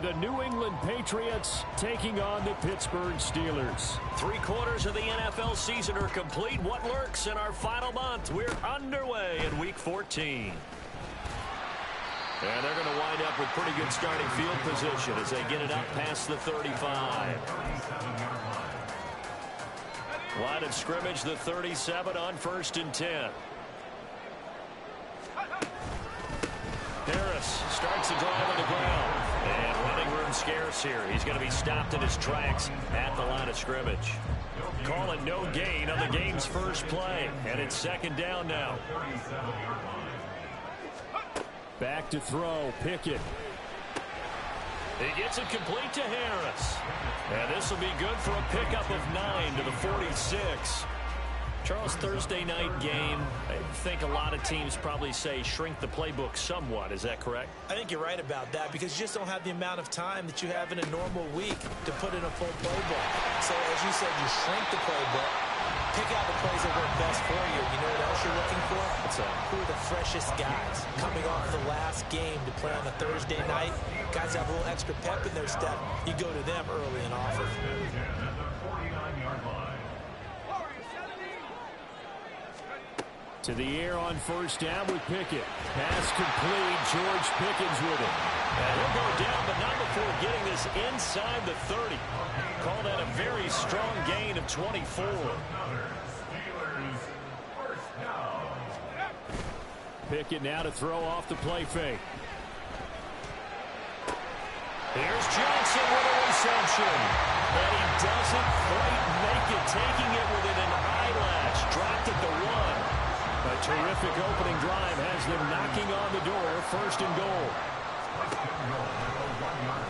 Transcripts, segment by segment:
the New England Patriots taking on the Pittsburgh Steelers. 3/4 of the NFL season are complete. What lurks in our final month? We're underway in Week 14. And they're going to wind up with pretty good starting field position as they get it up past the 35. Line of scrimmage, the 37 on 1st and 10. Harris starts the drive on the ground. And running room scarce here. He's going to be stopped in his tracks at the line of scrimmage. Calling no gain on the game's first play. And it's 2nd down now. Back to throw, Pickett. He gets it complete to Harris. And this will be good for a pickup of 9 to the 46. Charles, Thursday night game, I think a lot of teams probably say shrink the playbook somewhat. Is that correct? I think you're right about that because you just don't have the amount of time that you have in a normal week to put in a full playbook. So as you said, you shrink the playbook, pick out the plays that work best for you. You know what else you're looking for? Who are the freshest guys coming off the last game to play on a Thursday night? Guys have a little extra pep in their step. You go to them early and often. To the air on 1st down with Pickett. Pass complete. George Pickens with it. And he'll go down, but not before getting this inside the 30. Call that a very strong gain of 24. Pickett now to throw off the play fake. Here's Johnson with a reception. And he doesn't quite make it, taking it within an eyelash. Dropped at the 1. A terrific opening drive has them knocking on the door. 1st and goal.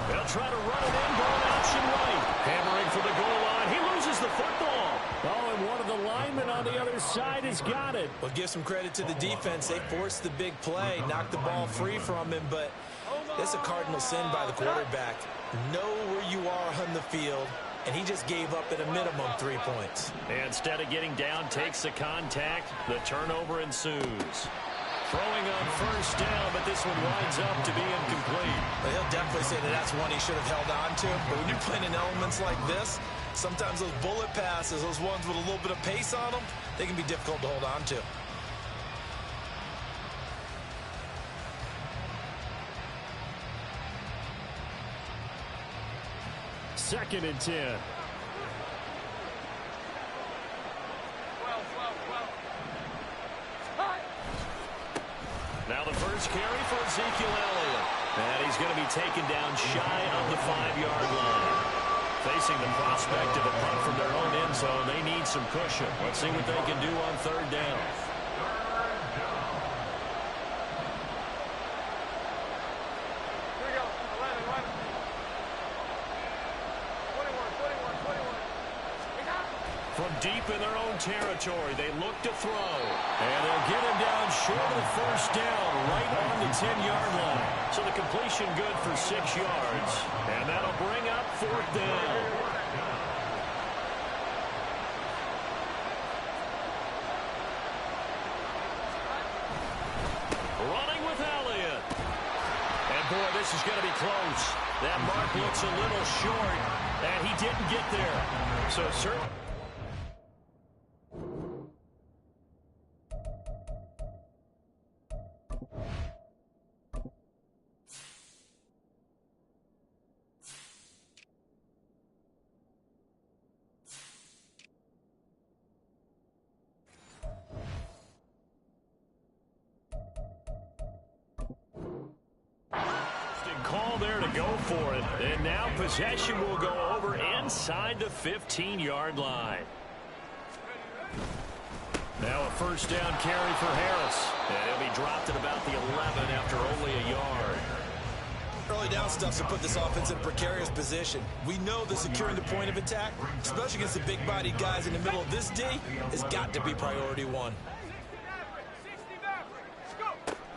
They'll try to run it in, going option right. Hammering for the goal line. He loses the football. Oh, and one of the linemen on the other side has got it. Well, give some credit to the defense. They forced the big play, knocked the ball free from him, but that's a cardinal sin by the quarterback. Know where you are on the field, and he just gave up at a minimum 3 points. And instead of getting down, takes the contact. The turnover ensues. Throwing on 1st down, but this one winds up to be incomplete. Well, he'll definitely say that that's one he should have held on to. But when you're playing in elements like this, sometimes those bullet passes, those ones with a little bit of pace on them, they can be difficult to hold on to. Second and 10. Now the first carry for Ezekiel Elliott. And he's going to be taken down shy of the 5-yard line. Facing the prospect of a punt from their own end zone, they need some cushion. Let's see what they can do on 3rd down. From deep in their own territory, they look to throw. And they'll get him down short of the 1st down, right on the 10-yard line. So the completion good for 6 yards. And that'll bring up 4th down. Running with Elliott. And boy, this is going to be close. That mark looks a little short, and he didn't get there. So certainly. Call there to go for it. And now possession will go over inside the 15-yard line. Now a 1st down carry for Harris. And he'll be dropped at about the 11 after only a yard. Early down stuff to put this offense in a precarious position. We know that securing the point of attack, especially against the big-bodied guys in the middle of this D, has got to be priority 1.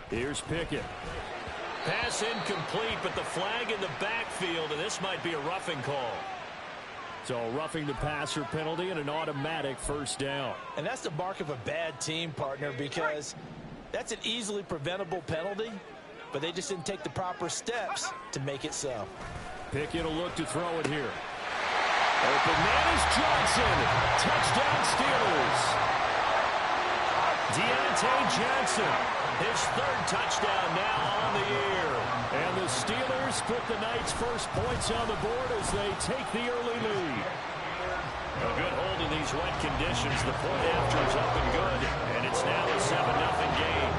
Here's Pickett. Pass incomplete, but the flag in the backfield, and this might be a roughing call. So roughing the passer penalty and an automatic 1st down. And that's the mark of a bad team, partner, because that's an easily preventable penalty, but they just didn't take the proper steps to make it so. Pickett will look to throw it here. Open man is Johnson. Touchdown Steelers. Deontay Johnson, his third touchdown now on the year. And the Steelers put the Knights' first points on the board as they take the early lead. A good hold in these wet conditions. The point after is up and good, and it's now a 7-0 game.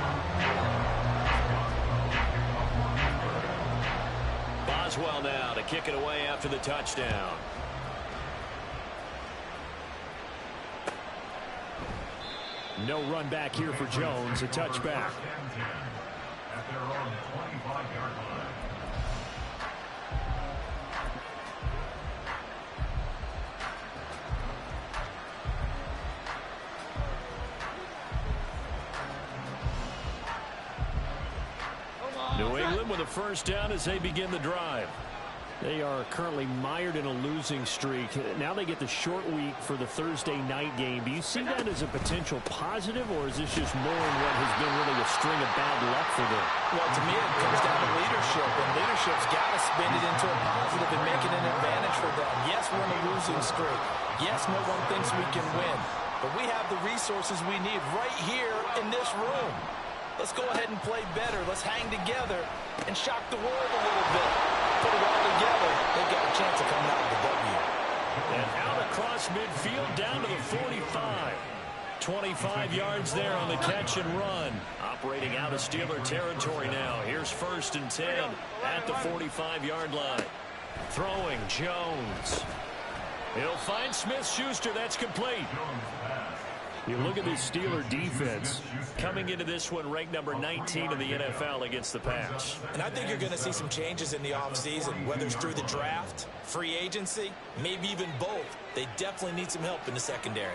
Boswell now to kick it away after the touchdown. No run back here for Jones. A touchback. At their own 25-yard line. New England with a first down as they begin the drive. They are currently mired in a losing streak. Now they get the short week for the Thursday night game. Do you see that as a potential positive, or is this just more in what has been really a string of bad luck for them? Well, to me, it comes down to leadership, and leadership's got to spin it into a positive and make it an advantage for them. Yes, we're in a losing streak. Yes, no one thinks we can win, but we have the resources we need right here in this room. Let's go ahead and play better. Let's hang together and shock the world a little bit. Put it all together. They've got a chance of coming out with a W. And out across midfield down to the 45. 25 yards there on the catch and run. Operating out of Steeler territory now. Here's 1st and 10 at the 45-yard line. Throwing Jones. He'll find Smith-Schuster. That's complete. You look at this Steeler defense. Coming into this one ranked number 19 in the NFL against the pass. And I think you're going to see some changes in the offseason, whether it's through the draft, free agency, maybe even both. They definitely need some help in the secondary.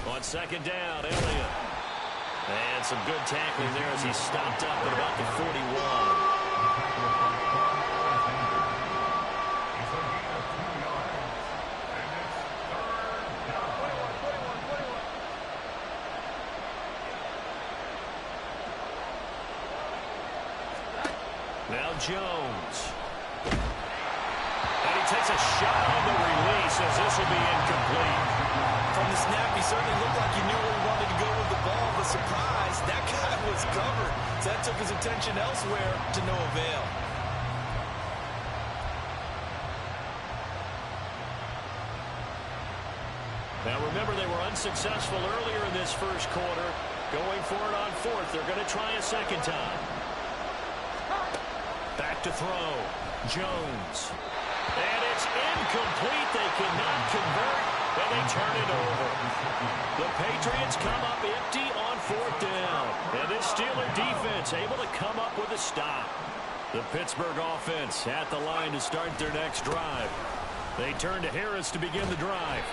On 2nd down, Elliott. And some good tackling there as he stopped up at about the 41. Now Jones. And he takes a shot on the release as this will be incomplete. From the snap, he certainly looked like he knew where he wanted to go with the ball, but surprise, that guy was covered. So that took his attention elsewhere to no avail. Now remember, they were unsuccessful earlier in this first quarter. Going for it on 4th. They're going to try a second time. Back to throw. Jones. And it's incomplete. They cannot convert, and they turn it over. The Patriots come up empty on 4th down. And this Steeler defense able to come up with a stop. The Pittsburgh offense at the line to start their next drive. They turn to Harris to begin the drive.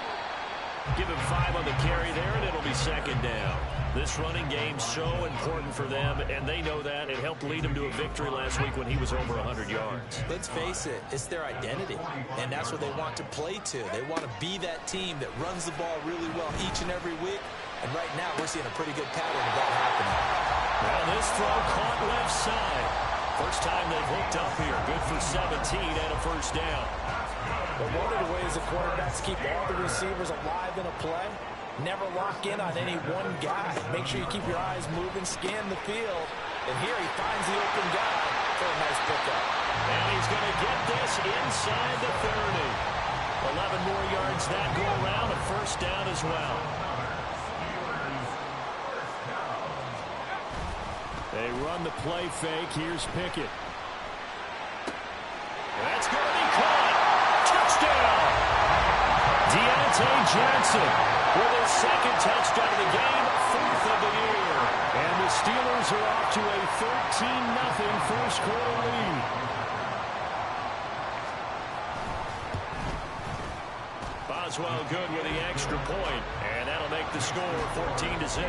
Give him 5 on the carry there, and it'll be 2nd down. This running game so important for them, and they know that. It helped lead them to a victory last week when he was over 100 yards. Let's face it, it's their identity, and that's what they want to play to. They want to be that team that runs the ball really well each and every week, and right now we're seeing a pretty good pattern of that happening. Well, this throw caught left side. First time they've hooked up here. Good for 17 and a first down. But one of the ways the quarterbacks keep all the receivers alive in a play, never lock in on any one guy. Make sure you keep your eyes moving, scan the field. And here he finds the open guy for a nice pickup. And he's going to get this inside the 30. 11 more yards that go around, a first down as well. They run the play fake. Here's Pickett. That's going to be caught. Touchdown! Deontay Johnson with his 2nd touchdown of the game, 4th of the year. And the Steelers are off to a 13-0 first quarter lead. Boswell good with the extra point, and that'll make the score 14-0.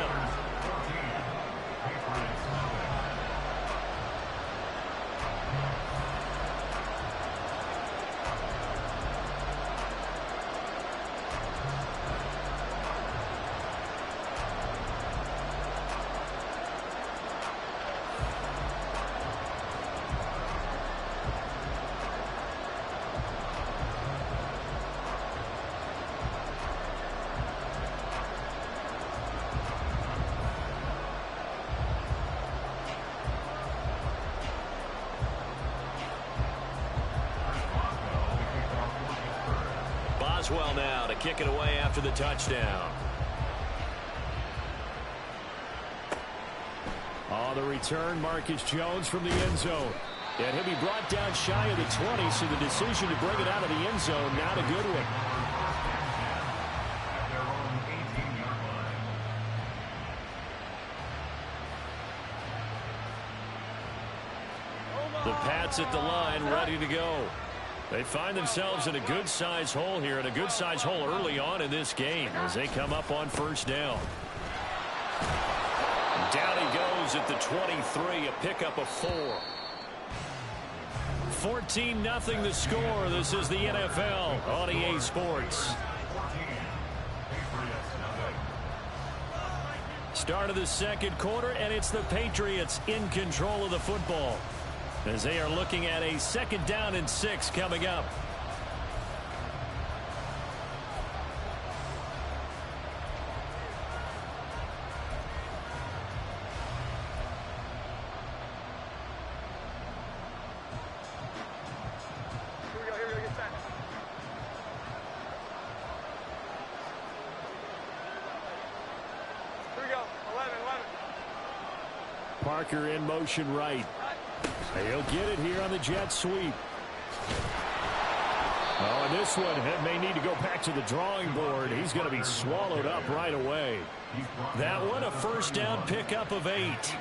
Boswell now to kick it away after the touchdown. On the return, Marcus Jones from the end zone. And he'll be brought down shy of the 20, so the decision to bring it out of the end zone, not a good one. At their own 18-yard line. The Pats at the line, ready to go. They find themselves in a good-sized hole here, and a good-sized hole early on in this game as they come up on first down. Down he goes at the 23, a pickup of 4. 14-0 the score. This is the NFL on EA Sports. Start of the second quarter, and it's the Patriots in control of the football as they are looking at a 2nd down and 6 coming up. Parker in motion right. He'll get it here on the jet sweep. Oh, and this one may need to go back to the drawing board. He's going to be swallowed up right away. That one a first down pickup of 8. First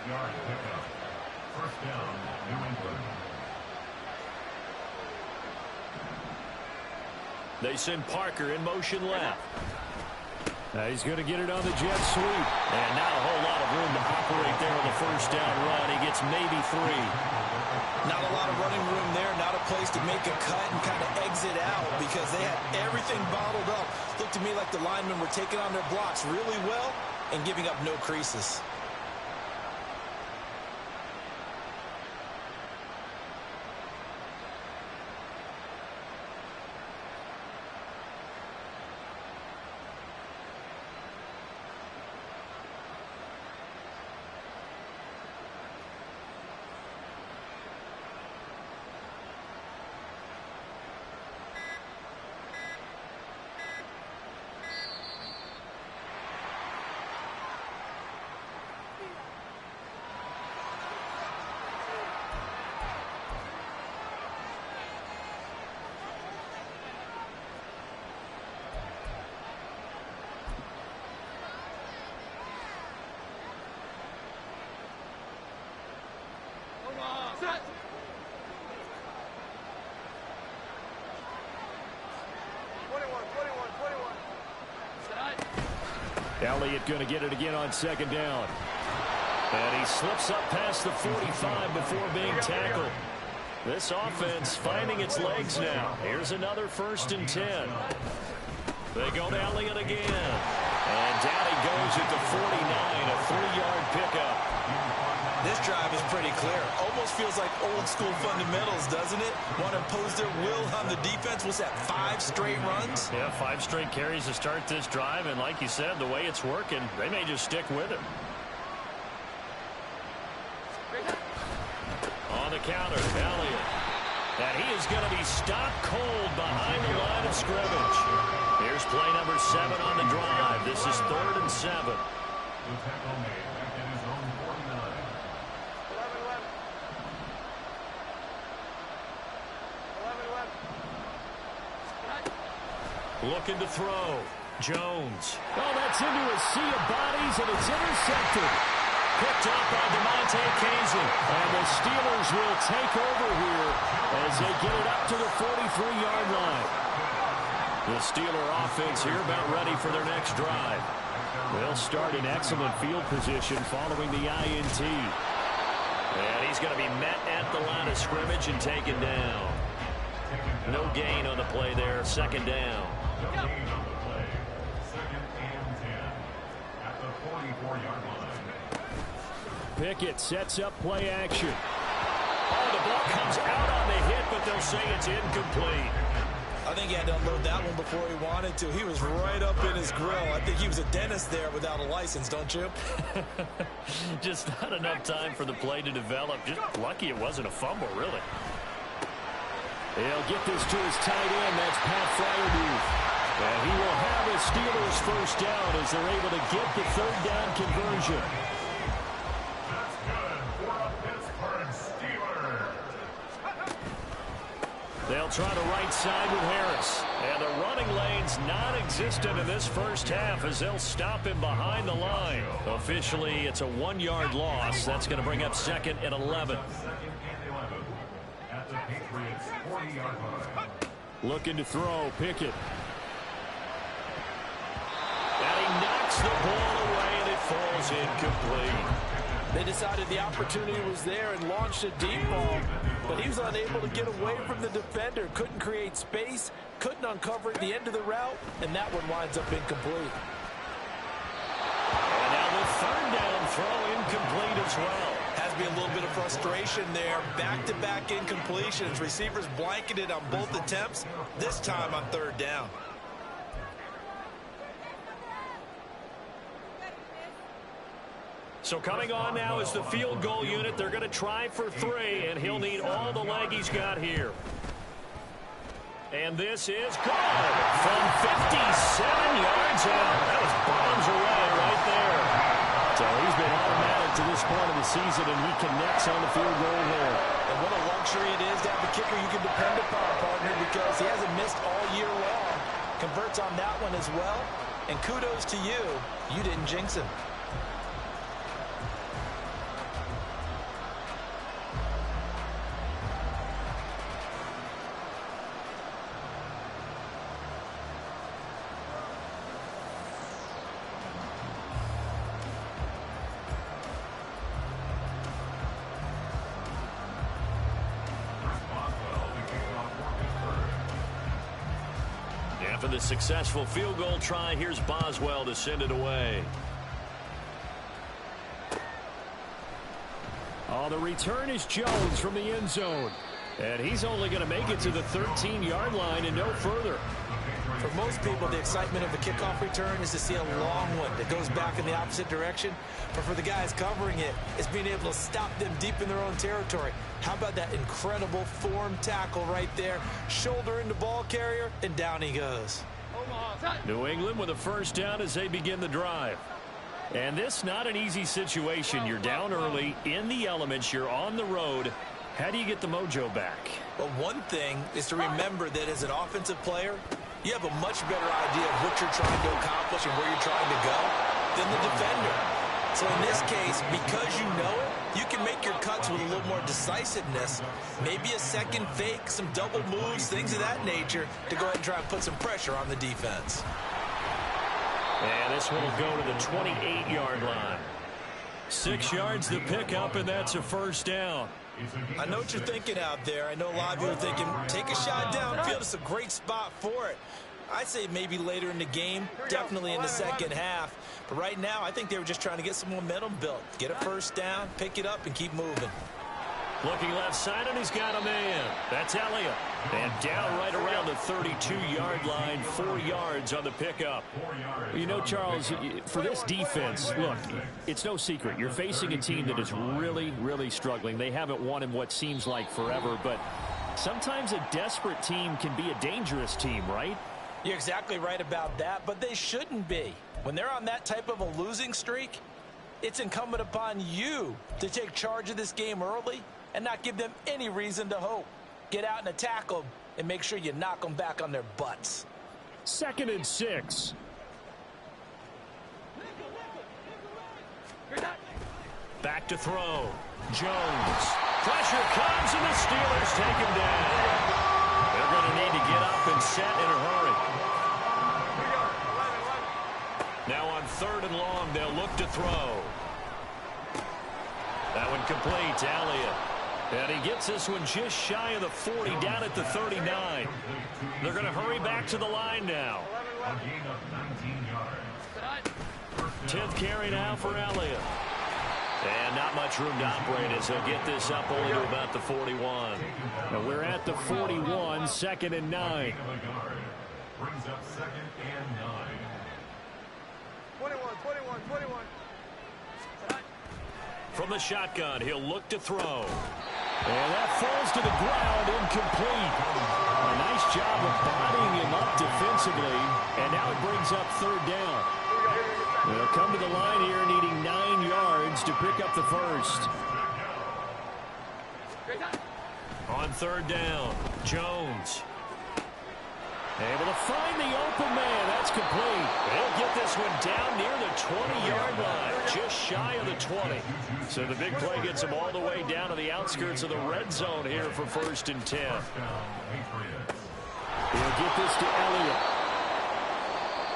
down, New England. They send Parker in motion left. Now he's going to get it on the jet sweep. And not a whole lot of room to operate there on the first down run. He gets maybe 3. Not a lot of running room there. Not a place to make a cut and kind of exit out because they had everything bottled up. Looked to me like the linemen were taking on their blocks really well and giving up no creases. Elliott going to get it again on 2nd down. And he slips up past the 45 before being tackled. This offense finding its legs now. Here's another 1st and 10. They go to Elliott again. And down he goes at the 49, a 3-yard pickup. This drive is pretty clear. Almost feels like old school fundamentals, doesn't it? Want to impose their will on the defense. What's that, 5 straight runs? Yeah, 5 straight carries to start this drive. And like you said, the way it's working, they may just stick with it. On the counter, Elliott. And he is going to be stopped cold behind the line of scrimmage. Here's play number 7 on the drive. This is 3rd and 7. The tackle made back in his own 49. Looking to throw. Jones. Oh, that's into a sea of bodies, and it's intercepted. Picked up by DeMonte Casey. And the Steelers will take over here as they get it up to the 43-yard line. The Steeler offense here about ready for their next drive. They'll start in excellent field position following the INT. And he's going to be met at the line of scrimmage and taken down. No gain on the play there. 2nd down. No gain on the play. 2nd and 10 at the 44-yard line. Pickett sets up play action. Oh, the ball comes out on the hit, but they'll say it's incomplete. I think he had to unload that one before he wanted to. He was right up in his grill. I think he was a dentist there without a license, don't you? Just not enough time for the play to develop. Just lucky it wasn't a fumble, really. He'll get this to his tight end. That's Pat Freiermuth. And he will have his Steelers first down as they're able to get the third down conversion. That's good for the Pittsburgh Steelers. They'll try the right side with Harris. And the running lane's non-existent in this first half as they'll stop him behind the line. Officially, it's a 1-yard loss. That's going to bring up 2nd and 11. Second and 11 at the Patriots' 40-yard line. Looking to throw. Pickett. And he knocks the ball away, and it falls incomplete. They decided the opportunity was there and launched a deep ball, but he was unable to get away from the defender. Couldn't create space, couldn't uncover at the end of the route, and that one winds up incomplete. And now the third down throw incomplete as well. Has to be a little bit of frustration there. Back-to-back incompletions. Receivers blanketed on both attempts, this time on third down. So coming on now is the field goal unit. They're going to try for 3, and he'll need all the leg he's got here. And this is good from 57 yards out. That was bombs away right there. So he's been automatic to this point of the season, and he connects on the field goal there. And what a luxury it is to have a kicker you can depend upon, partner, because he hasn't missed all year long. Converts on that one as well. And kudos to you. You didn't jinx him. For the successful field goal try, here's Boswell to send it away. Oh, the return is Jones from the end zone. And he's only going to make it to the 13-yard line and no further. For most people, the excitement of the kickoff return is to see a long one that goes back in the opposite direction. But for the guys covering it, it's being able to stop them deep in their own territory. How about that incredible form tackle right there? Shoulder into ball carrier, and down he goes. New England with a first down as they begin the drive. And this not an easy situation. You're down early, in the elements, you're on the road. How do you get the mojo back? Well, one thing is to remember that as an offensive player, you have a much better idea of what you're trying to accomplish and where you're trying to go than the defender. So in this case, because you know it, you can make your cuts with a little more decisiveness. Maybe a second fake, some double moves, things of that nature to go ahead and try and put some pressure on the defense. And this one will go to the 28-yard line. 6 yards to pick up, and that's a first down. I know what you're thinking out there. I know a lot of you are thinking, take a shot downfield. It's a great spot for it. I'd say maybe later in the game, definitely in the second half. But right now, I think they were just trying to get some momentum built. Get a first down, pick it up, and keep moving. Looking left side, and he's got a man. That's Elliott. And down right around the 32-yard line, 4 yards on the pickup. You know, Charles, for this defense, look, it's no secret. You're facing a team that is really, really struggling. They haven't won in what seems like forever, but sometimes a desperate team can be a dangerous team, right? You're exactly right about that, but they shouldn't be. When they're on that type of a losing streak, it's incumbent upon you to take charge of this game early and not give them any reason to hope. Get out and attack them and make sure you knock them back on their butts. 2nd and 6. Back to throw. Jones. Pressure comes, and the Steelers take him down. They're going to need to get up and set in a hurry. Now on 3rd and long, they'll look to throw. That one complete to Elliott. And he gets this one just shy of the 40, down at the 39. They're going to hurry back to the line now. 10th carry now for Elliott. And not much room to operate as he'll get this up only to about the 41. Now we're at the 41, 2nd and 9. Brings up 2nd and 9. 21. From the shotgun, he'll look to throw. And that falls to the ground, incomplete. A nice nice job of bodying him up defensively, and now it brings up third down. They'll come to the line here needing 9 yards to pick up the first. On third down, Jones. Able to find the open man. That's complete. He'll get this one down near the 20-yard line, just shy of the 20. So the big play gets him all the way down to the outskirts of the red zone here for 1st and 10. He'll get this to Elliott.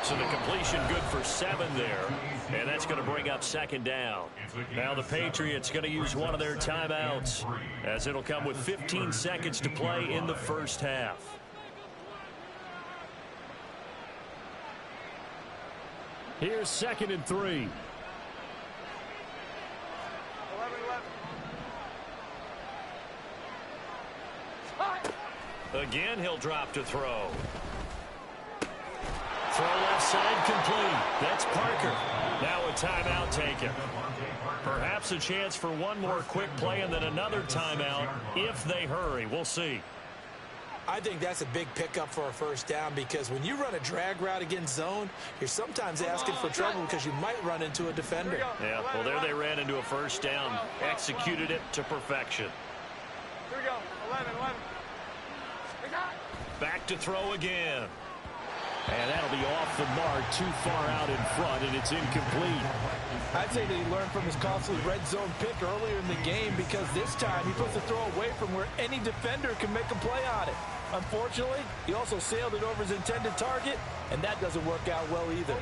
So the completion good for 7 there, and that's going to bring up 2nd down. Now the Patriots going to use one of their timeouts, as it'll come with 15 seconds to play in the first half. Here's 2nd and 3. Again, he'll drop to throw. Throw left side complete. That's Parker. Now a timeout taken. Perhaps a chance for one more quick play and then another timeout if they hurry. We'll see. I think that's a big pickup for a 1st down, because when you run a drag route against zone, you're sometimes asking for trouble because you might run into a defender. Yeah, well, there they ran into a 1st down. Executed it to perfection. Here we go. 11. Back to throw again. And that'll be off the mark, too far out in front, and it's incomplete. I'd say that he learned from his costly red zone pick earlier in the game, because this time he puts the throw away from where any defender can make a play on it. Unfortunately, he also sailed it over his intended target, and that doesn't work out well either.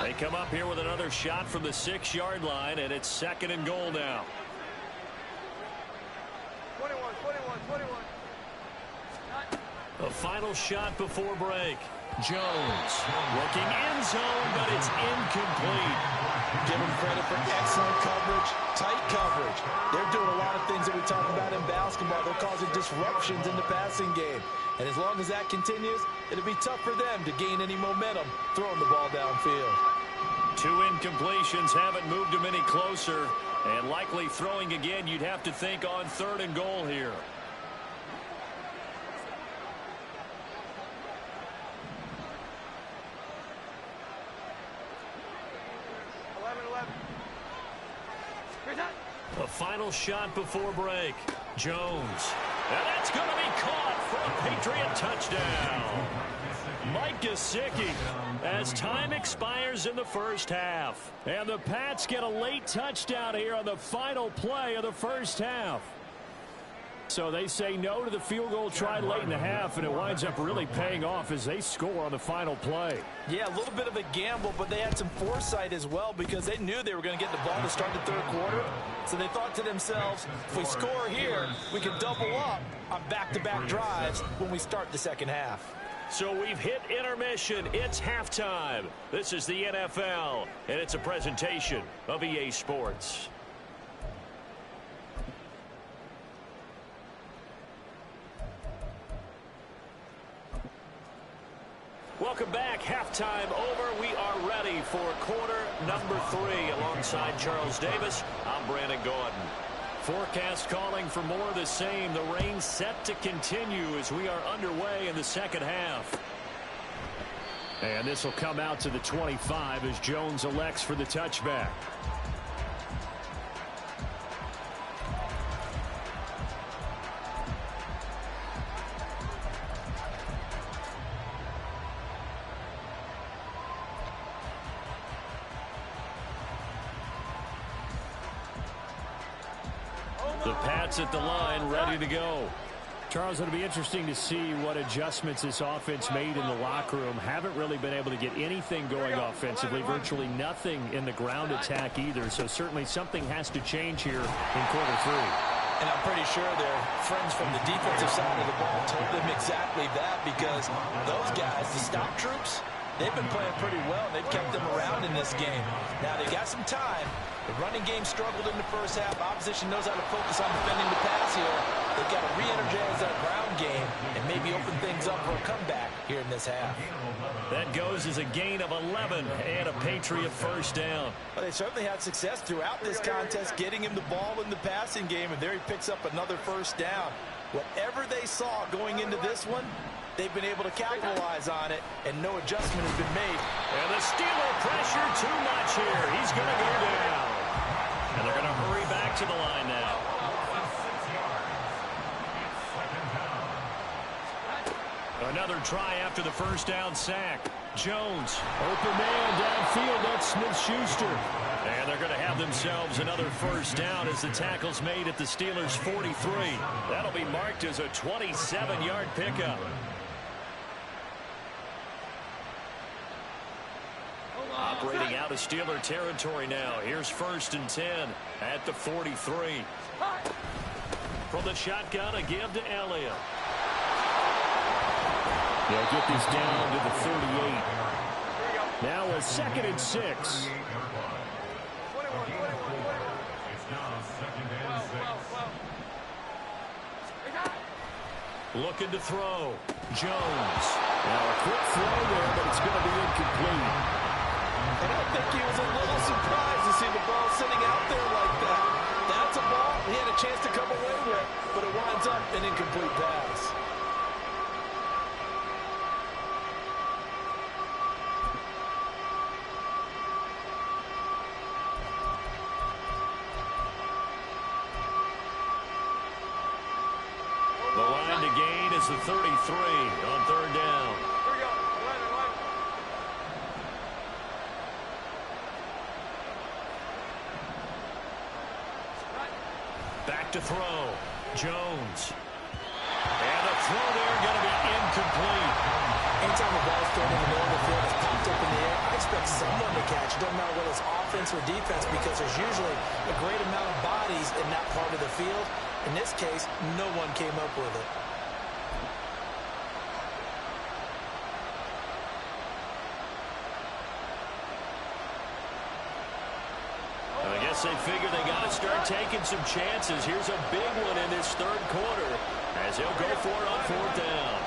They come up here with another shot from the 6-yard line, and it's 2nd and goal now. 21. A final shot before break. Jones looking end zone, but it's incomplete. Give them credit for excellent coverage, tight coverage. They're doing a lot of things that we talk about in basketball. They're causing disruptions in the passing game. And as long as that continues, it'll be tough for them to gain any momentum throwing the ball downfield. 2 incompletions haven't moved him any closer. And likely throwing again, you'd have to think on 3rd and goal here. A final shot before break. Jones. And that's going to be caught for a Patriot touchdown. Mike Gesicki, as time expires in the first half. And the Pats get a late touchdown here on the final play of the first half. So they say no to the field goal try late in the half, and it winds up really paying off as they score on the final play. Yeah, a little bit of a gamble, but they had some foresight as well, because they knew they were going to get the ball to start the 3rd quarter. So they thought to themselves, if we score here, we can double up on back-to-back drives when we start the 2nd half. So we've hit intermission. It's halftime. This is the NFL, and it's a presentation of EA Sports. Welcome back. Halftime over. We are ready for quarter number 3. Alongside Charles Davis, I'm Brandon Gordon. Forecast calling for more of the same. The rain set to continue as we are underway in the 2nd half. And this will come out to the 25 as Jones elects for the touchback. The Pats at the line, ready to go. Charles, it'll be interesting to see what adjustments this offense made in the locker room. Haven't really been able to get anything going offensively, virtually nothing in the ground attack either. So certainly something has to change here in quarter 3. And I'm pretty sure their friends from the defensive side of the ball told them exactly that, because those guys, the stop troops, they've been playing pretty well. They've kept them around in this game. Now they got some time. The running game struggled in the first half. Opposition knows how to focus on defending the pass here. They've got to re-energize that ground game and maybe open things up for a comeback here in this half. That goes as a gain of 11 and a Patriot 1st down. Well, they certainly had success throughout this contest getting him the ball in the passing game, and there he picks up another 1st down. Whatever they saw going into this one, they've been able to capitalize on it, and no adjustment has been made. And the Steeler pressure too much here. He's going to go down. And they're going to hurry back to the line now. Another try after the first down sack. Jones. Open man downfield. That's Smith-Schuster. And they're going to have themselves another first down as the tackle's made at the Steelers' 43. That'll be marked as a 27-yard pickup. Operating out of Steeler territory now. Here's 1st and 10 at the 43. From the shotgun, a give to Elliott. They'll get this down to the 38. Now a 2nd and 6. It's now 2nd and 6. Looking to throw. Jones. Now a quick throw there, but it's going to be incomplete. And I think he was a little surprised to see the ball sitting out there like that. That's a ball he had a chance to come away with, but it winds up an incomplete pass. The line to gain is the 33 on 3rd down. Here we go. 11. Back to throw. Jones. And the throw there going to be incomplete. Anytime the ball's thrown in the middle of the field, it's popped up in the air, I expect someone to catch. It doesn't matter whether it's offense or defense, because there's usually a great amount of bodies in that part of the field. In this case, no one came up with it. I guess they figure they got to start taking some chances. Here's a big one in this 3rd quarter as he'll go for it on 4th down.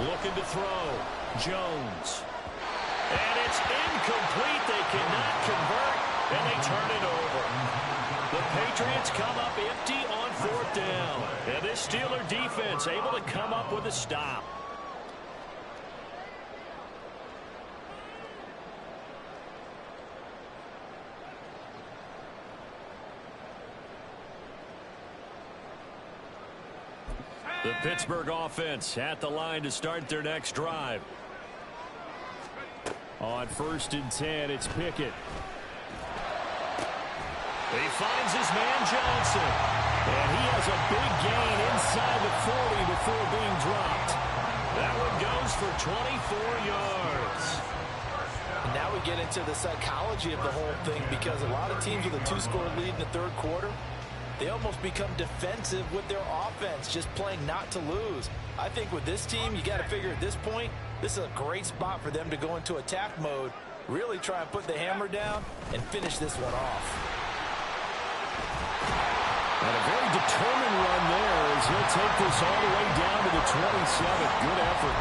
Looking to throw. Jones. And it's incomplete. They cannot convert, and they turn it over. The Patriots come up empty on 4th down. And this Steeler defense able to come up with a stop. The Pittsburgh offense at the line to start their next drive. On 1st and 10, it's Pickett. He finds his man Johnson. And he has a big gain inside the 40 before being dropped. That one goes for 24 yards. And now we get into the psychology of the whole thing, because a lot of teams with a 2-score lead in the 3rd quarter, they almost become defensive with their offense, just playing not to lose. I think with this team, you got to figure at this point, this is a great spot for them to go into attack mode, really try and put the hammer down and finish this one off. And a very determined run there as he'll take this all the way down to the 27. Good effort.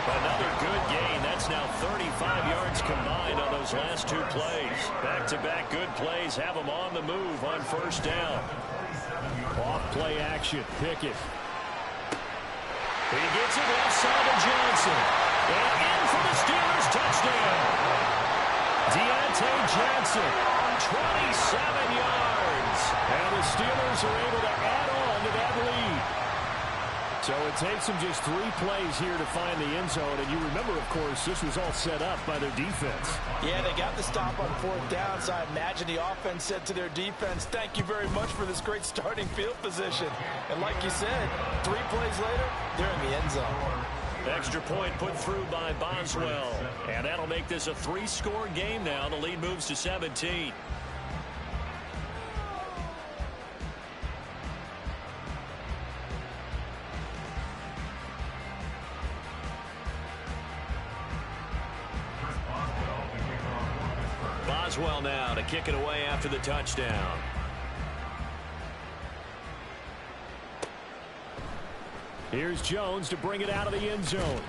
Another good gain. That's now 35 yards combined on those last 2 plays. Back-to-back good plays have them on the move on 1st down. Off play action. Pickett. He gets it left side to Johnson. And in for the Steelers touchdown. Deontay Johnson, 27 yards. And the Steelers are able to add on to that lead. So it takes them just 3 plays here to find the end zone. And you remember, of course, this was all set up by their defense. Yeah, they got the stop on 4th down, so I imagine the offense said to their defense, thank you very much for this great starting field position. And like you said, 3 plays later, they're in the end zone. Extra point put through by Boswell. And that'll make this a 3-score game now. The lead moves to 17. Boswell now to kick it away after the touchdown. Here's Jones to bring it out of the end zone.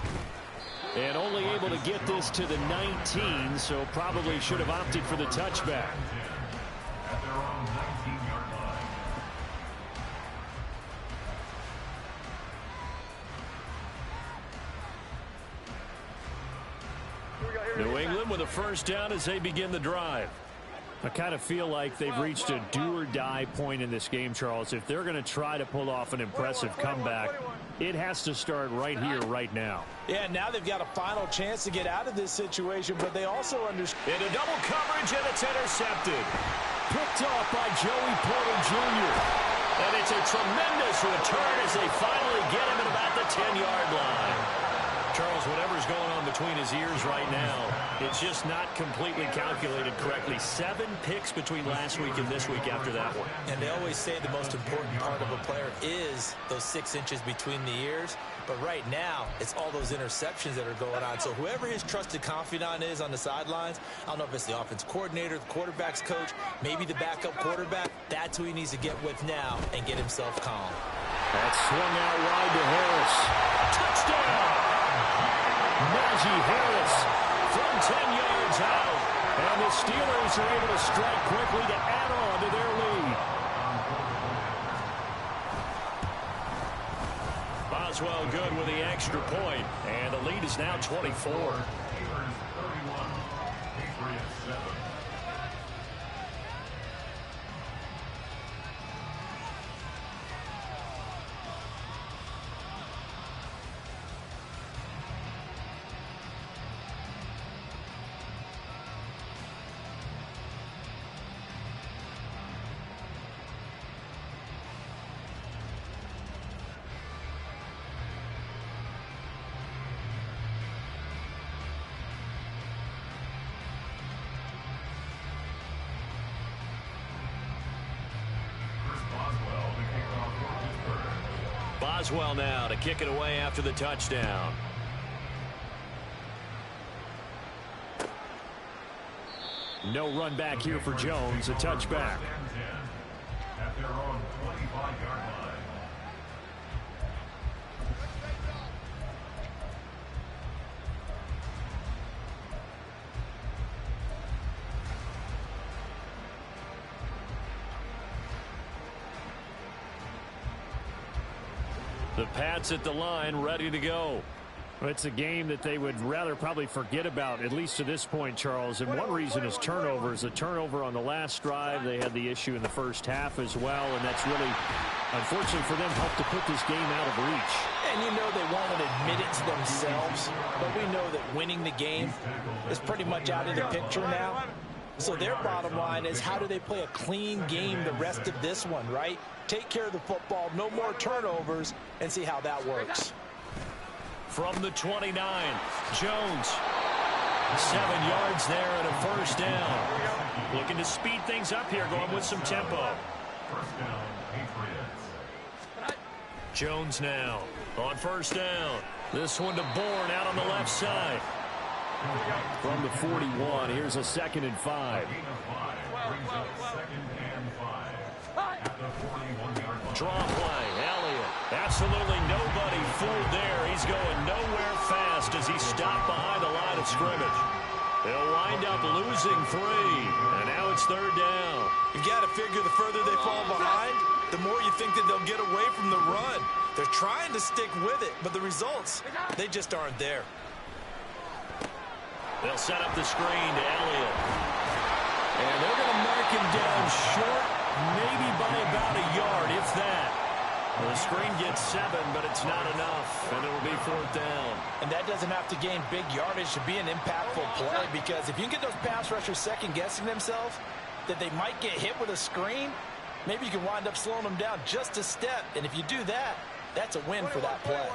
And only able to get this to the 19, so probably should have opted for the touchback. At their own 19-yard line. New England with a first down as they begin the drive. I kind of feel like they've reached a do-or-die point in this game, Charles. If they're going to try to pull off an impressive comeback, it has to start right here, right now. Yeah, now they've got a final chance to get out of this situation, but they also understand. Into double coverage, and it's intercepted. Picked off by Joey Porter Jr. And it's a tremendous return as they finally get him at about the 10-yard line. Charles, whatever's going on between his ears right now, it's just not completely calculated correctly. 7 picks between last week and this week after that one. And they always say the most important part of a player is those 6 inches between the ears. But right now, it's all those interceptions that are going on. So whoever his trusted confidant is on the sidelines, I don't know if it's the offense coordinator, the quarterback's coach, maybe the backup quarterback, that's who he needs to get with now and get himself calm. That's swung out wide to Harris. Touchdown! Najee Harris from 10 yards out. And the Steelers are able to strike quickly to add on to their lead. Boswell good with the extra point. And the lead is now 24. Boswell now to kick it away after the touchdown. No run back here for Jones, a touchback. At their own 25-yard line. The Pats at the line, ready to go. It's a game that they would rather probably forget about, at least to this point, Charles. And one reason is turnovers. A turnover on the last drive. They had the issue in the first half as well, and that's really, unfortunately for them, helped to put this game out of reach. And you know they won't admit it to themselves, but we know that winning the game is pretty much out of the picture now. So their bottom line is, how do they play a clean game the rest of this one, right? Take care of the football, no more turnovers, and see how that works. From the 29, Jones. 7 yards there and a first down. Looking to speed things up here, going with some tempo. First down, Patriots. Jones now on first down. This one to Bourne out on the left side. From the 41, here's a 2nd and 5. Gain of 5 brings up 2nd and 5. At the 41-yard line. Draw play, Elliott. Absolutely nobody fooled there. He's going nowhere fast as he stopped behind the line of scrimmage. They'll wind up losing 3, and now it's 3rd down. You've got to figure the further they fall behind, the more you think that they'll get away from the run. They're trying to stick with it, but the results, they just aren't there. They'll set up the screen to Elliott. And they're going to mark him down short, maybe by about a yard, if that. Well, the screen gets 7, but it's not enough, and it'll be 4th down. And that doesn't have to gain big yardage to be an impactful play, because if you can get those pass rushers second-guessing themselves that they might get hit with a screen, maybe you can wind up slowing them down just a step. And if you do that, that's a win for that play.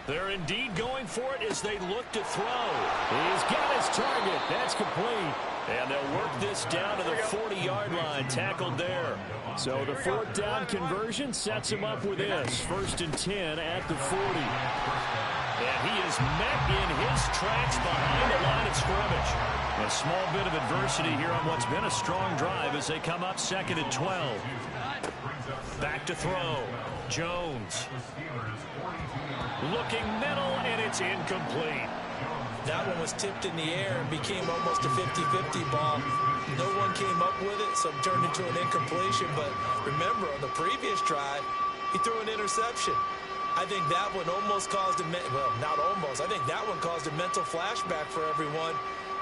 They're indeed going for it as they look to throw. He's got his target. That's complete. And they'll work this down to the 40-yard line, tackled there. So the 4th down conversion sets him up with this. 1st and 10 at the 40. And he is met in his tracks behind the line of scrimmage. A small bit of adversity here on what's been a strong drive as they come up 2nd and 12. Back to throw. Jones. Looking middle, and it's incomplete. That one was tipped in the air and became almost a 50-50 ball. No one came up with it, so it turned into an incompletion. But remember, on the previous drive, he threw an interception. I think that one almost caused a, well, not almost. I think that one caused a mental flashback for everyone.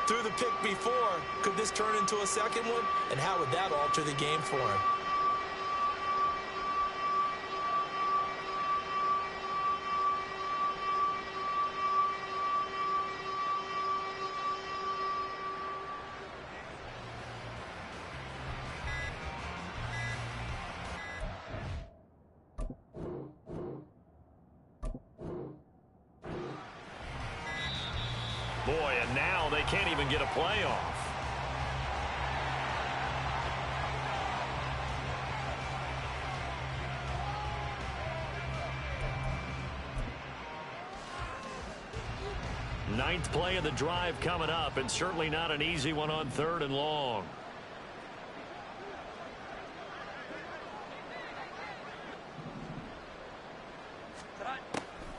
Through the pick before, could this turn into a second one? And how would that alter the game for him? Boy, and now they can't even get a playoff. Ninth play of the drive coming up, and certainly not an easy one on 3rd and long.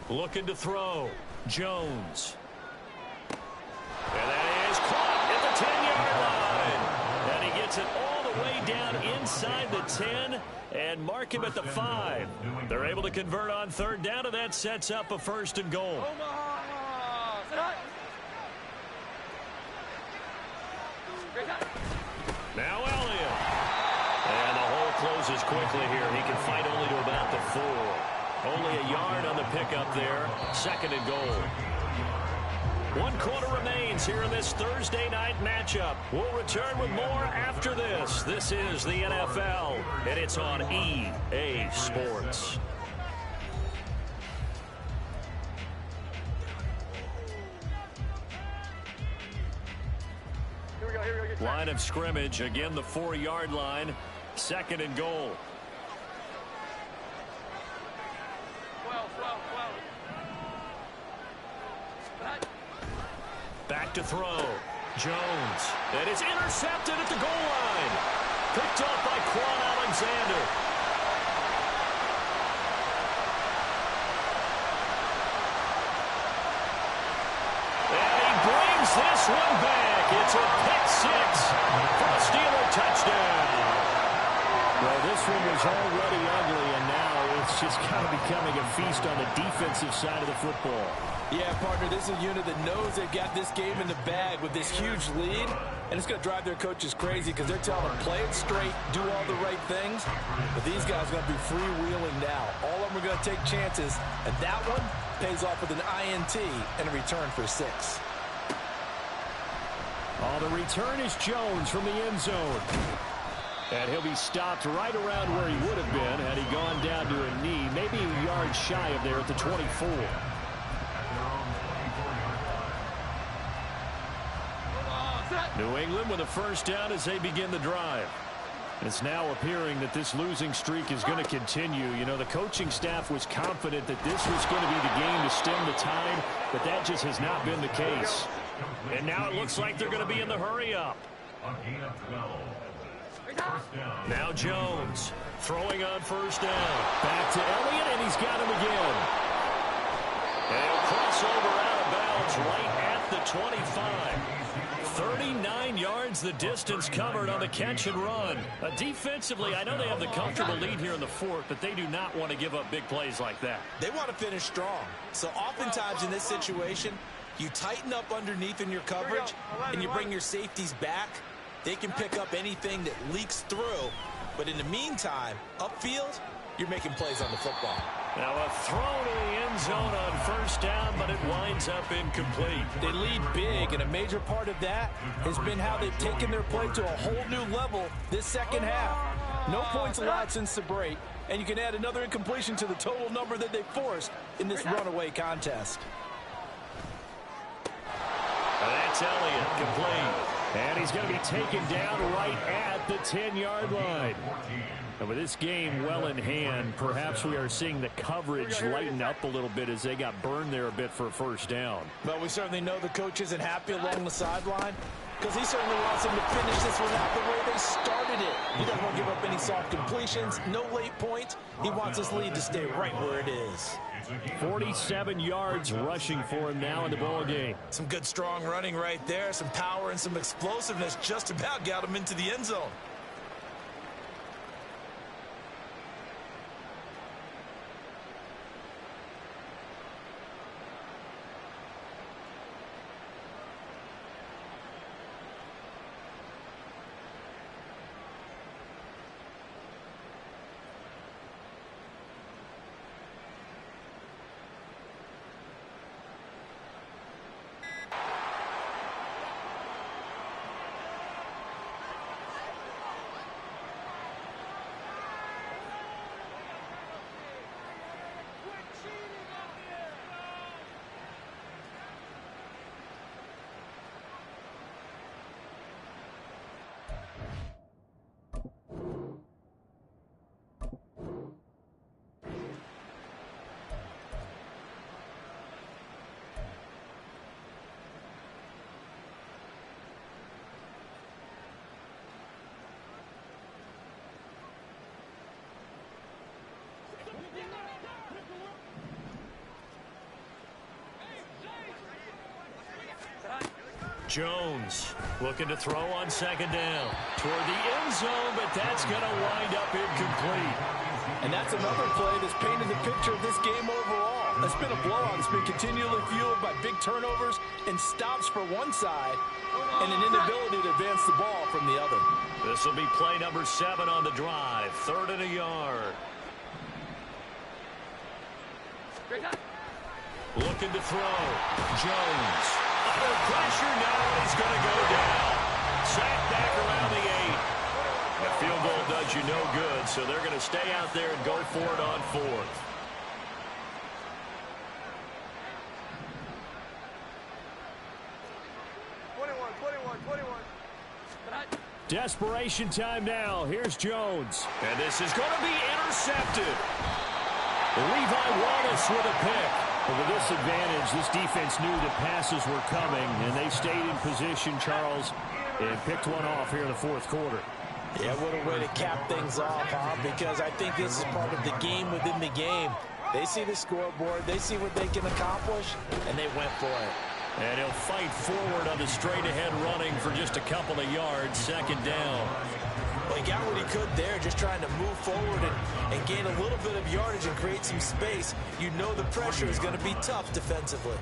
Looking to throw. Jones. And that is caught at the 10-yard line. And he gets it all the way down inside the 10 and mark him at the 5. They're able to convert on 3rd down, and that sets up a 1st and goal. Now Elliott. And the hole closes quickly here. He can fight only to about the 4. Only a yard on the pickup there. 2nd and goal. 1 quarter remains here in this Thursday night matchup. We'll return with more after this. This is the NFL, and it's on EA Sports. Line of scrimmage, again the 4-yard line. 2nd and goal. 12. Back to throw. Jones. And it's intercepted at the goal line. Picked up by Quan Alexander. And he brings this one back. It's a pick 6 for a Steeler touchdown. Well, this one was already ugly, and now it's just kind of becoming a feast on the defensive side of the football. Yeah, partner, this is a unit that knows they've got this game in the bag with this huge lead, and it's going to drive their coaches crazy because they're telling them, play it straight, do all the right things, but these guys are going to be freewheeling now. All of them are going to take chances, and that one pays off with an INT and a return for 6. Oh, the return is Jones from the end zone. And he'll be stopped right around where he would have been had he gone down to a knee, maybe a yard shy of there at the 24. New England with a 1st down as they begin the drive. It's now appearing that this losing streak is going to continue. You know, the coaching staff was confident that this was going to be the game to stem the tide, but that just has not been the case. And now it looks like they're going to be in the hurry-up. Now Jones throwing on 1st down. Back to Elliott, and he's got him again. And he'll cross over out of bounds right at the 25. 39 yards the distance covered on the catch and run. Defensively, I know they have the comfortable lead here in the 4th, but they do not want to give up big plays like that. They want to finish strong. So oftentimes in this situation, you tighten up underneath in your coverage, and you bring your safeties back. They can pick up anything that leaks through. But in the meantime, upfield, you're making plays on the football. Now a throw to the end zone on 1st down, but it winds up incomplete. They lead big, and a major part of that has been how they've taken their play to a whole new level this 2nd half. No points allowed since the break, and you can add another incompletion to the total number that they forced in this runaway contest. That's Elliott, complete. And he's going to be taken down right at the 10-yard line. And with this game well in hand, perhaps we are seeing the coverage lighten up a little bit as they got burned there a bit for a 1st down. But we certainly know the coach isn't happy along the sideline because he certainly wants them to finish this one out the way they started it. He doesn't want to give up any soft completions, no late points. He wants his lead to stay right where it is. 47 yards rushing for him now in the ball game. Some good strong running right there, some power and some explosiveness just about got him into the end zone. Jones looking to throw on second down toward the end zone, but that's going to wind up incomplete. And that's another play that's painted the picture of this game overall. It's been a blowout. It's been continually fueled by big turnovers and stops for one side and an inability to advance the ball from the other. This will be play number 7 on the drive. 3rd and a yard. Looking to throw. Jones. Under pressure now, and he's going to go down. Sacked back around the 8. A field goal does you no good, so they're going to stay out there and go for it on 4th. Desperation time now. Here's Jones. And this is going to be intercepted. Levi Wallace with a pick. Well, with this advantage, this defense knew the passes were coming, and they stayed in position, Charles, and picked one off here in the 4th quarter. Yeah, what a way to cap things off, huh? Because I think this is part of the game within the game. They see the scoreboard, they see what they can accomplish, and they went for it. And he'll fight forward on the straight-ahead running for just a couple of yards, 2nd down. Well, he got what he could there, just trying to move forward and gain a little bit of yardage and create some space. You know the pressure is going to be tough defensively.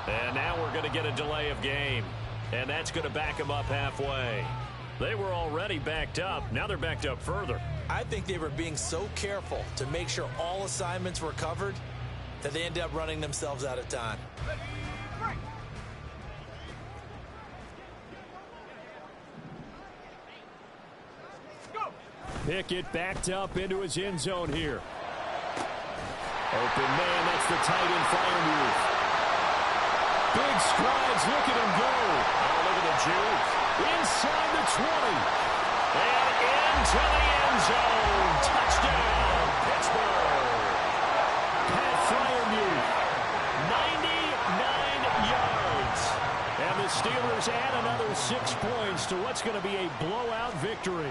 And now we're going to get a delay of game. And that's going to back them up halfway. They were already backed up. Now they're backed up further. I think they were being so careful to make sure all assignments were covered that they ended up running themselves out of time. Pickett backed up into his end zone here. Open man, that's the tight end Freiermuth. Big strides, look at him go. Oh, look at the juke. Inside the 20. And into the end zone. Touchdown, Pittsburgh. Pat Freiermuth. 99 yards. And the Steelers add another 6 points to what's going to be a blowout victory.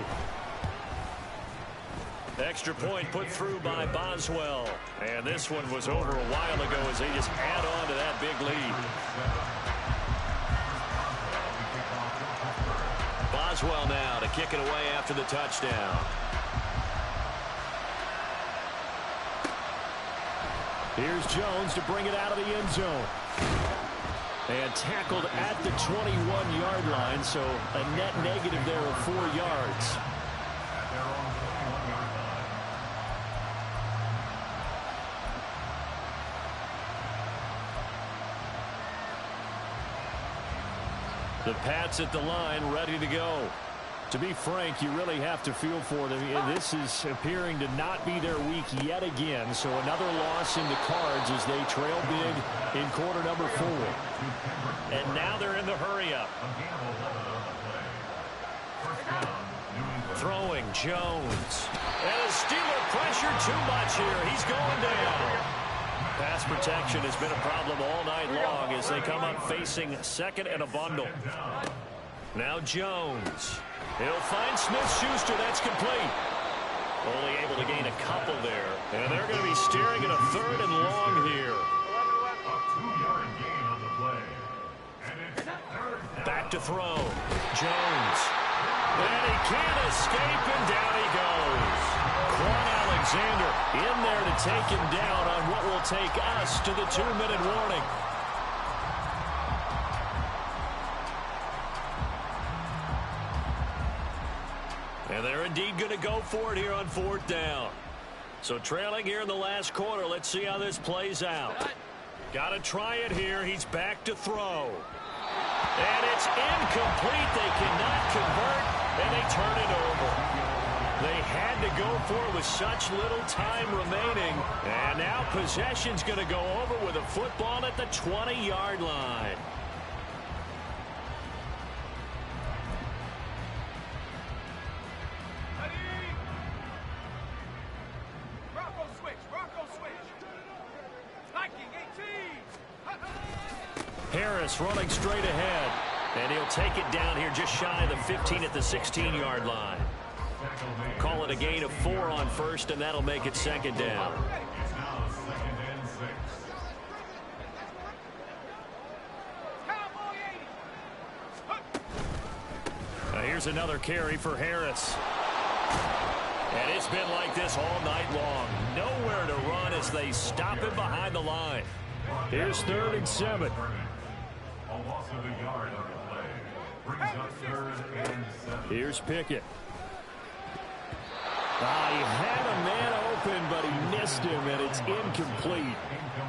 Extra point put through by Boswell. And this one was over a while ago as they just add on to that big lead. Boswell now to kick it away after the touchdown. Here's Jones to bring it out of the end zone. And tackled at the 21-yard line, so a net negative there of 4 yards. The Pats at the line, ready to go. To be frank, you really have to feel for them. This is appearing to not be their week yet again. So another loss in the cards as they trail big in quarter number 4. And now they're in the hurry-up. Throwing Jones. And a Steeler pressure too much here. He's going down. Pass protection has been a problem all night long as they come up facing 2nd and a bundle. Now Jones. He'll find Smith-Schuster. That's complete. Only able to gain a couple there. And they're going to be staring at a 3rd and long here. A 2-yard gain on the play. And it's 3rd down. Back to throw. Jones. And he can't escape, and down he goes. Quan Alexander in there to take him down on what will take us to the 2-minute warning. And they're indeed going to go for it here on 4th down. So trailing here in the last quarter. Let's see how this plays out. Got to try it here. He's back to throw. And it's incomplete. They cannot convert, and they turn it over. They had to go for it with such little time remaining. And now possession's going to go over with a football at the 20-yard line. Harris running straight ahead. And he'll take it down here just shy of the 15 at the 16-yard line. Call it a gain of 4 on first, and that'll make it second down. It's now 2nd and 6. Now here's another carry for Harris. And it's been like this all night long. Nowhere to run as they stop him behind the line. Here's 3rd and 7. A loss of a yard on the play. Brings up 3rd and 7. Here's Pickett. He had a man open, but he missed him, and it's incomplete.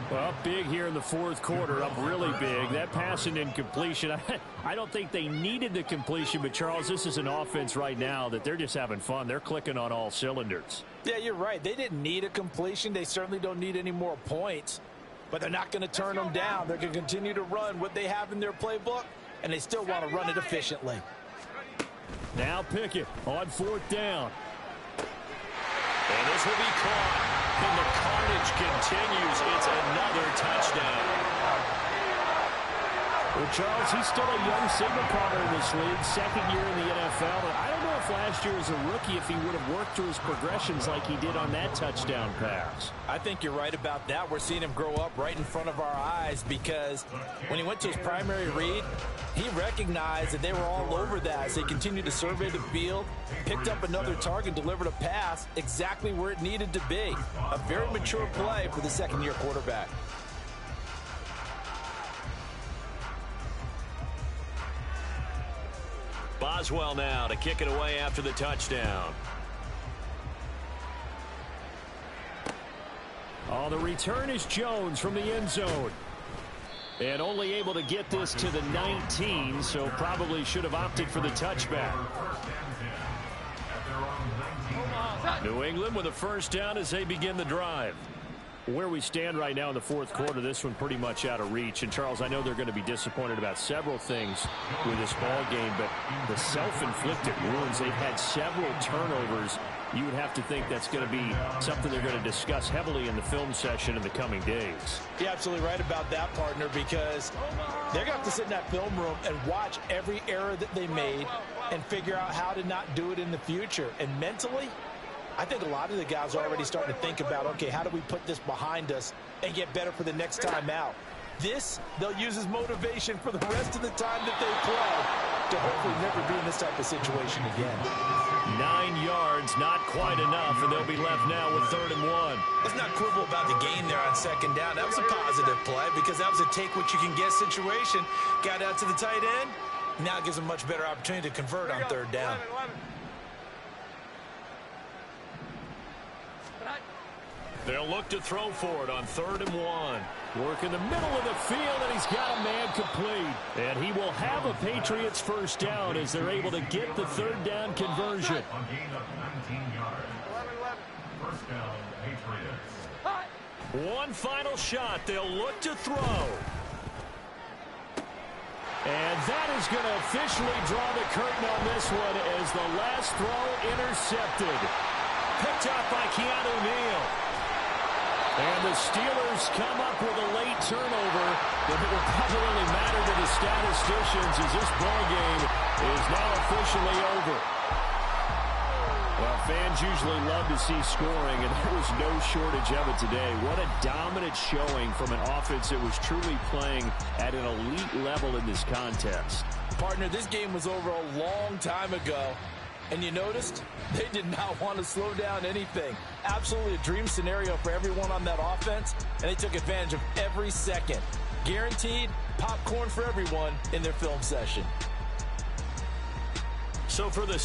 Well, up big here in the 4th quarter, up really big. That pass and incompletion, I don't think they needed the completion, but, Charles, this is an offense right now that they're just having fun. They're clicking on all cylinders. Yeah, you're right. They didn't need a completion. They certainly don't need any more points, but they're not going to turn them down. They're going to continue to run what they have in their playbook, and they still want to run it efficiently. Now Pickett on 4th down. And this will be caught. And the carnage continues. It's another touchdown. Well, Charles, he's still a young signal caller in this league, 2nd year in the NFL. And I don't know if last year as a rookie if he would have worked through his progressions like he did on that touchdown pass. I think you're right about that. We're seeing him grow up right in front of our eyes because when he went to his primary read, he recognized that they were all over that. So he continued to survey the field, picked up another target, delivered a pass exactly where it needed to be. A very mature play for the 2nd-year quarterback. Boswell now to kick it away after the touchdown. The return is Jones from the end zone. And only able to get this to the 19, so probably should have opted for the touchback. New England with a 1st down as they begin the drive. Where we stand right now in the 4th quarter, this one pretty much out of reach. And, Charles, I know they're going to be disappointed about several things with this ball game, but the self-inflicted wounds, they've had several turnovers. You would have to think that's going to be something they're going to discuss heavily in the film session in the coming days. You're absolutely right about that, partner, because they're going to have to sit in that film room and watch every error that they made and figure out how to not do it in the future. And mentally, I think a lot of the guys are already starting to think about, okay, how do we put this behind us and get better for the next time out? This, they'll use as motivation for the rest of the time that they play to hopefully never be in this type of situation again. 9 yards, not quite enough, and they'll be left now with 3rd and 1. Let's not quibble about the gain there on 2nd down. That was a positive play because that was a take-what-you-can-get situation. Got out to the tight end. Now it gives them a much better opportunity to convert on 3rd down. They'll look to throw for it on 3rd and 1. Work in the middle of the field, and he's got a man complete. And he will have a Patriots 1st down as they're able to get the 3rd down conversion. A gain of 19 yards. 1st down, Patriots. One final shot. They'll look to throw. And that is going to officially draw the curtain on this one as the last throw intercepted. Picked up by Keanu Neal. And the Steelers come up with a late turnover, but it will probably really matter to the statisticians as this ball game is now officially over. Well, fans usually love to see scoring, and there was no shortage of it today. What a dominant showing from an offense that was truly playing at an elite level in this contest. Partner, this game was over a long time ago. And you noticed they did not want to slow down anything. Absolutely a dream scenario for everyone on that offense, and they took advantage of every second. Guaranteed popcorn for everyone in their film session. So for the